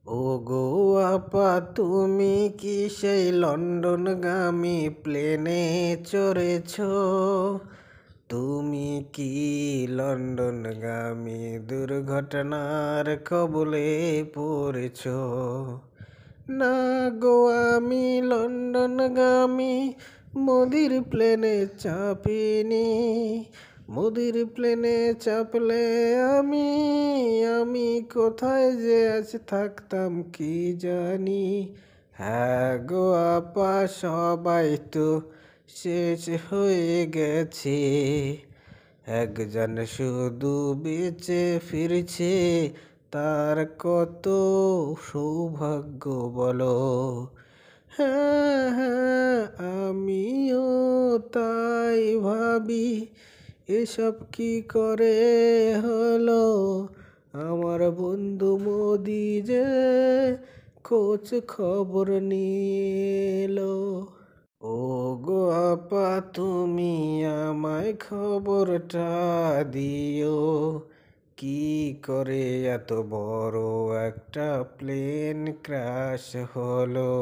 ওগো আপা তুমি কি সেই লন্ডনগামী প্লেনে চড়েছ? তুমি কি লন্ডনগামী দুর্ঘটনার কবলে পড়েছ? না গো, আমি লন্ডনগামী মোদির প্লেনে চাপিনি। মোদির প্লেনে চাপলে আমি আমি কোথায় যে আজ থাকতাম কি জানি। হ্যাঁ গো আপা, সবাই তো শেষ হয়ে গেছে, একজন শুধু বেঁচে ফিরছে, তার কত সৌভাগ্য বলো। হ্যাঁ হ্যাঁ, আমিও তাই ভাবি, এসব কি করে হলো। আমার বন্ধু মোদি যে খোঁজ খবর নিলো। ও গো আপা তুমি আমায় খবরটা দিও, কি করে এত বড় একটা প্লেন ক্র্যাশ হলো।